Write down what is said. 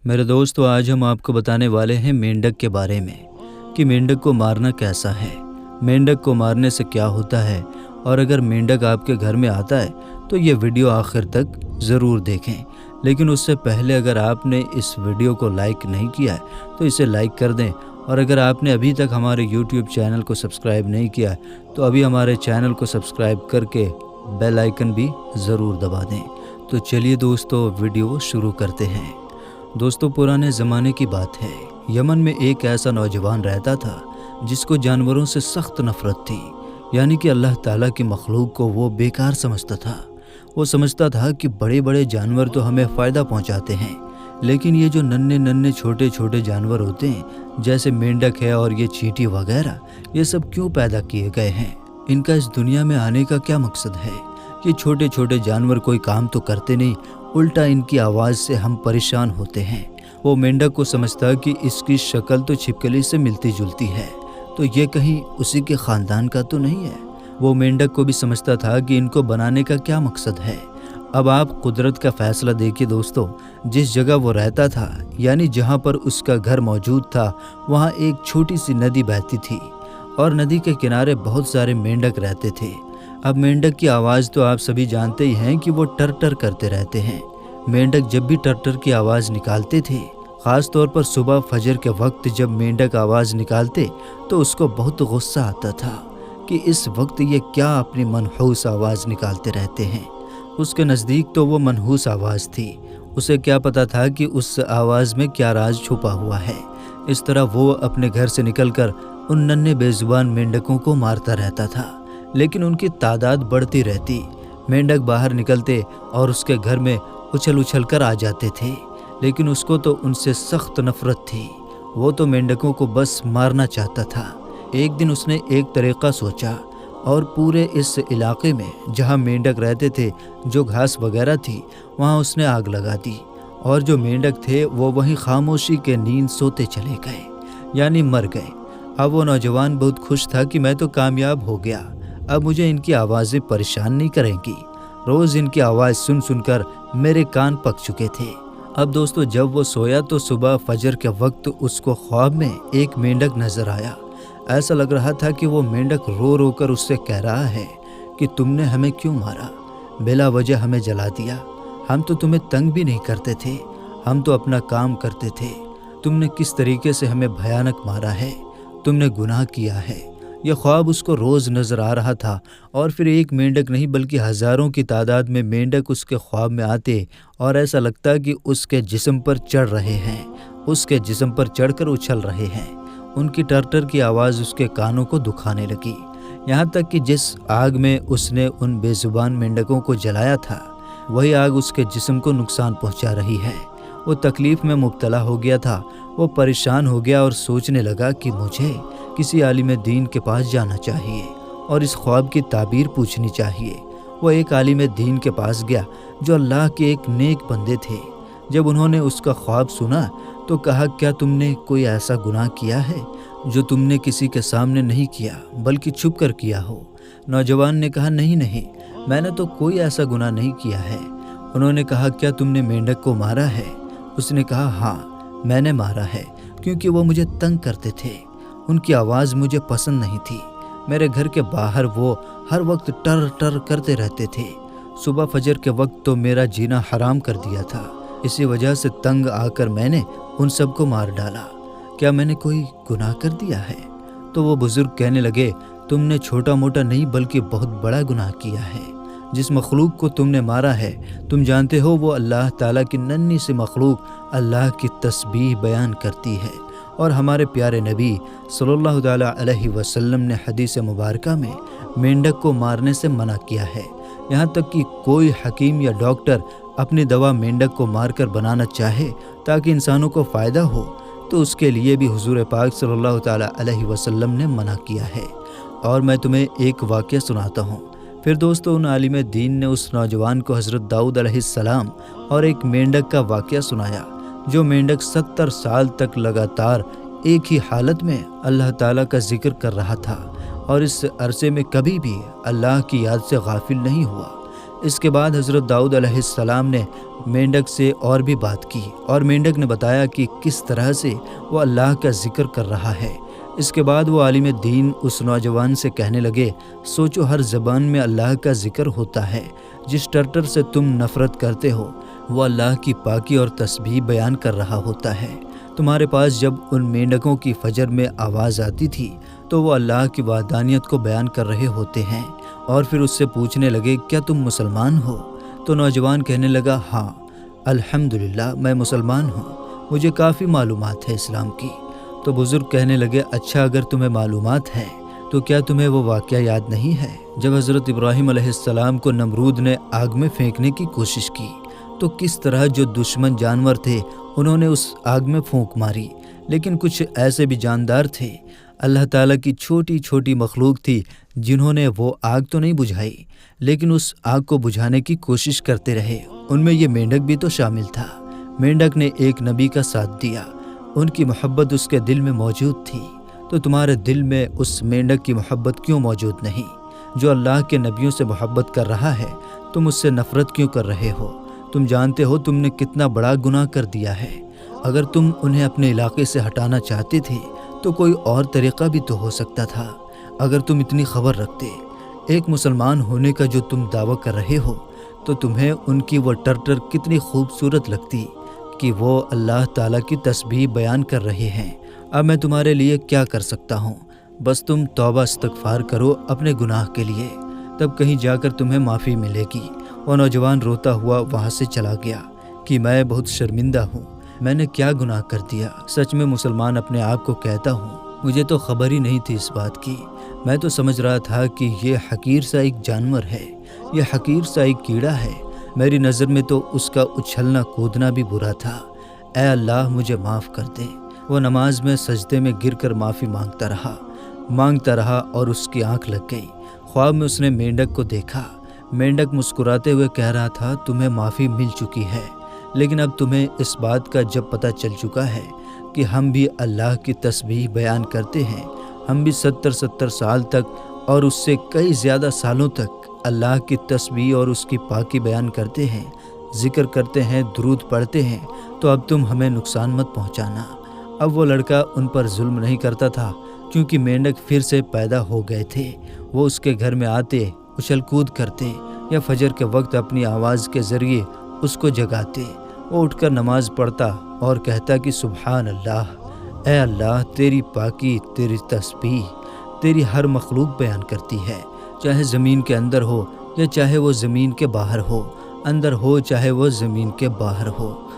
मेरे दोस्तों, आज हम आपको बताने वाले हैं मेंढक के बारे में कि मेंढक को मारना कैसा है, मेंढक को मारने से क्या होता है। और अगर मेंढक आपके घर में आता है तो ये वीडियो आखिर तक ज़रूर देखें। लेकिन उससे पहले अगर आपने इस वीडियो को लाइक नहीं किया है तो इसे लाइक कर दें। और अगर आपने अभी तक हमारे YouTube चैनल को सब्सक्राइब नहीं किया है तो अभी हमारे चैनल को सब्सक्राइब करके बेल आइकन भी ज़रूर दबा दें। तो चलिए दोस्तों, वीडियो शुरू करते हैं। दोस्तों, पुराने ज़माने की बात है। यमन में एक ऐसा नौजवान रहता था जिसको जानवरों से सख्त नफ़रत थी, यानी कि अल्लाह ताला की मखलूक को वो बेकार समझता था। वो समझता था कि बड़े बड़े जानवर तो हमें फ़ायदा पहुंचाते हैं, लेकिन ये जो नन्हे नन्हे छोटे छोटे जानवर होते हैं, जैसे मेंढक है और ये चींटी वगैरह, ये सब क्यों पैदा किए गए हैं? इनका इस दुनिया में आने का क्या मकसद है? ये छोटे छोटे जानवर कोई काम तो करते नहीं, उल्टा इनकी आवाज़ से हम परेशान होते हैं। वो मेंढक को समझता कि इसकी शक्ल तो छिपकली से मिलती जुलती है, तो ये कहीं उसी के ख़ानदान का तो नहीं है। वो मेंढक को भी समझता था कि इनको बनाने का क्या मकसद है। अब आप कुदरत का फ़ैसला देखिए दोस्तों। जिस जगह वो रहता था, यानी जहाँ पर उसका घर मौजूद था, वहाँ एक छोटी सी नदी बहती थी और नदी के किनारे बहुत सारे मेंढक रहते थे। अब मेंढक की आवाज़ तो आप सभी जानते ही हैं कि वो टर टर करते रहते हैं। मेंढक जब भी टर टर की आवाज़ निकालते थे, ख़ास तौर पर सुबह फजर के वक्त जब मेंढक आवाज़ निकालते तो उसको बहुत गुस्सा आता था कि इस वक्त ये क्या अपनी मनहूस आवाज़ निकालते रहते हैं। उसके नज़दीक तो वो मनहूस आवाज़ थी, उसे क्या पता था कि उस आवाज़ में क्या राज छुपा हुआ है। इस तरह वो अपने घर से निकलकर उन नन्हे बेजुबान मेंढकों को मारता रहता था, लेकिन उनकी तादाद बढ़ती रहती। मेंढक बाहर निकलते और उसके घर में उछल उछल कर आ जाते थे, लेकिन उसको तो उनसे सख्त नफ़रत थी। वो तो मेंढकों को बस मारना चाहता था। एक दिन उसने एक तरीक़ा सोचा और पूरे इस इलाके में जहाँ मेंढक रहते थे, जो घास वगैरह थी, वहाँ उसने आग लगा दी और जो मेंढक थे वो वहीं खामोशी के नींद सोते चले गए, यानी मर गए। अब वो नौजवान बहुत खुश था कि मैं तो कामयाब हो गया, अब मुझे इनकी आवाज़ें परेशान नहीं करेंगी। रोज़ इनकी आवाज़ सुन सुनकर मेरे कान पक चुके थे। अब दोस्तों, जब वो सोया तो सुबह फजर के वक्त उसको ख्वाब में एक मेंढक नज़र आया। ऐसा लग रहा था कि वो मेंढक रो रो कर उससे कह रहा है कि तुमने हमें क्यों मारा, बिला वजह हमें जला दिया। हम तो तुम्हें तंग भी नहीं करते थे, हम तो अपना काम करते थे। तुमने किस तरीके से हमें भयानक मारा है, तुमने गुनाह किया है। यह ख्वाब उसको रोज़ नज़र आ रहा था और फिर एक मेंढक नहीं बल्कि हज़ारों की तादाद में मेंढक उसके ख्वाब में आते और ऐसा लगता कि उसके जिस्म पर चढ़ रहे हैं, उसके जिस्म पर चढ़कर उछल रहे हैं। उनकी टर की आवाज़ उसके कानों को दुखाने लगी, यहाँ तक कि जिस आग में उसने उन बेजुबान मेंढकों को जलाया था, वही आग उसके जिस्म को नुकसान पहुँचा रही है। वो तकलीफ़ में मुब्तला हो गया था। वो परेशान हो गया और सोचने लगा कि मुझे किसी आलिम दीन के पास जाना चाहिए और इस ख्वाब की ताबीर पूछनी चाहिए। वो एक आलिम दीन के पास गया जो अल्लाह के एक नेक बंदे थे। जब उन्होंने उसका ख्वाब सुना तो कहा, क्या तुमने कोई ऐसा गुनाह किया है जो तुमने किसी के सामने नहीं किया बल्कि छुप कर किया हो? नौजवान ने कहा, नहीं नहीं, मैंने तो कोई ऐसा गुनाह नहीं किया है। उन्होंने कहा, क्या तुमने मेंढक को मारा है? उसने कहा, हाँ, मैंने मारा है, क्योंकि वो मुझे तंग करते थे, उनकी आवाज़ मुझे पसंद नहीं थी। मेरे घर के बाहर वो हर वक्त टर टर करते रहते थे। सुबह फजर के वक्त तो मेरा जीना हराम कर दिया था। इसी वजह से तंग आकर मैंने उन सबको मार डाला। क्या मैंने कोई गुनाह कर दिया है? तो वो बुज़ुर्ग कहने लगे, तुमने छोटा मोटा नहीं बल्कि बहुत बड़ा गुनाह किया है। जिस मखलूक को तुमने मारा है, तुम जानते हो वो अल्लाह ताला की नन्ही सी मखलूक अल्लाह की तस्बीह बयान करती है। और हमारे प्यारे नबी सल्लल्लाहु अलैहि वसल्लम ने हदीस मुबारका में मेंढक को मारने से मना किया है। यहाँ तक कि कोई हकीम या डॉक्टर अपनी दवा मेंढक को मारकर बनाना चाहे ताकि इंसानों को फ़ायदा हो, तो उसके लिए भी हुजूर पाक सल्लल्लाहु अलैहि वसल्लम ने मना किया है। और मैं तुम्हें एक वाक़या सुनाता हूँ। फिर दोस्तों, उन आलिम दीन ने उस नौजवान को हज़रत दाऊद अलैहिस्सलाम और एक मेंढक का वाक़या सुनाया। जो मेंढक 70 साल तक लगातार एक ही हालत में अल्लाह ताला का जिक्र कर रहा था और इस अरसे में कभी भी अल्लाह की याद से गाफिल नहीं हुआ। اس کے بعد حضرت داؤد علیہ السلام نے مینڈک سے اور بھی بات کی اور مینڈک نے بتایا کہ کس طرح سے وہ اللہ کا ذکر کر رہا ہے۔ اس کے بعد وہ عالم دین اس نوجوان سے کہنے لگے، سوچو ہر زبان میں اللہ کا ذکر ہوتا ہے، جس ٹرٹر سے تم نفرت کرتے ہو وہ اللہ کی پاکی اور تسبیح بیان کر رہا ہوتا ہے۔ تمہارے پاس جب ان مینڈکوں کی فجر میں آواز آتی تھی تو وہ اللہ کی وحدانیت کو بیان کر رہے ہوتے ہیں۔ اور پھر اس سے پوچھنے لگے، کیا تم مسلمان ہو؟ تو نوجوان کہنے لگا، ہاں الحمدللہ میں مسلمان ہوں، مجھے کافی معلومات ہے اسلام کی۔ تو بزرگ کہنے لگے، اچھا اگر تمہیں معلومات ہے تو کیا تمہیں وہ واقعہ یاد نہیں ہے جب حضرت ابراہیم علیہ السلام کو نمرود نے آگ میں پھینکنے کی کوشش کی تو کس طرح جو دشمن جانور تھے انہوں نے اس آگ میں پھونک ماری، لیکن کچھ ایسے بھی جاندار تھے، اللہ تعالیٰ کی چھوٹی چھوٹی مخلوق تھی جنہوں نے وہ آگ تو نہیں بجھائی لیکن اس آگ کو بجھانے کی کوشش کرتے رہے۔ ان میں یہ مینڈک بھی تو شامل تھا۔ مینڈک نے ایک نبی کا ساتھ دیا، ان کی محبت اس کے دل میں موجود تھی، تو تمہارے دل میں اس مینڈک کی محبت کیوں موجود نہیں؟ جو اللہ کے نبیوں سے محبت کر رہا ہے تم اس سے نفرت کیوں کر رہے ہو؟ تم جانتے ہو تم نے کتنا بڑا گناہ کر دیا ہے۔ اگر تم انہیں اپنے علاقے سے ہٹانا چاہتے تھے تو کوئی اور طریقہ بھی تو ہو سکتا تھا۔ اگر تم اتنی خبر رکھتے ایک مسلمان ہونے کا جو تم دعویٰ کر رہے ہو تو تمہیں ان کی وہ ٹرٹر کتنی خوبصورت لگتی کہ وہ اللہ تعالیٰ کی تسبیح بیان کر رہے ہیں۔ اب میں تمہارے لیے کیا کر سکتا ہوں؟ بس تم توبہ استغفار کرو اپنے گناہ کے لیے، تب کہیں جا کر تمہیں معافی ملے گی۔ وہ نوجوان روتا ہوا وہاں سے چلا گیا کہ میں بہت شرمندہ ہوں، میں نے کیا گناہ کر دیا؟ سچ میں مسلمان اپنے آپ کو کہتا ہوں، مجھے تو خبر ہی نہیں تھی اس بات کی۔ میں تو سمجھ رہا تھا کہ یہ حقیر سا ایک جانور ہے، یہ حقیر سا ایک کیڑا ہے۔ میری نظر میں تو اس کا اچھلنا کودنا بھی برا تھا۔ اے اللہ مجھے معاف کر دے۔ وہ نماز میں سجدے میں گر کر معافی مانگتا رہا اور اس کی آنکھ لگ گئی۔ خواب میں اس نے مینڈک کو دیکھا۔ مینڈک مسکراتے ہوئے کہہ رہا تھا، تمہیں معافی مل چکی ہے، لیکن اب تمہیں اس بات کا جب پتہ چل چکا ہے کہ ہم بھی اللہ کی تسبیح بیان کرتے ہیں، ہم بھی 70 سال تک اور اس سے کئی زیادہ سالوں تک اللہ کی تسبیح اور اس کی پاکی بیان کرتے ہیں، ذکر کرتے ہیں، درود پڑھتے ہیں، تو اب تم ہمیں نقصان مت پہنچانا۔ اب وہ لڑکا ان پر ظلم نہیں کرتا تھا کیونکہ مینڈک پھر سے پیدا ہو گئے تھے۔ وہ اس کے گھر میں آتے، اچھل کود کرتے یا فجر کے وقت اپنی آواز کے ذریعے اس کو جگاتے۔ وہ اٹھ کر نماز پڑھتا اور کہتا کہ سبحان اللہ، اے اللہ تیری پاکی، تیری تسبیح تیری ہر مخلوق بیان کرتی ہے، چاہے زمین کے اندر ہو یا چاہے وہ زمین کے باہر ہو، اندر ہو چاہے وہ زمین کے باہر ہو۔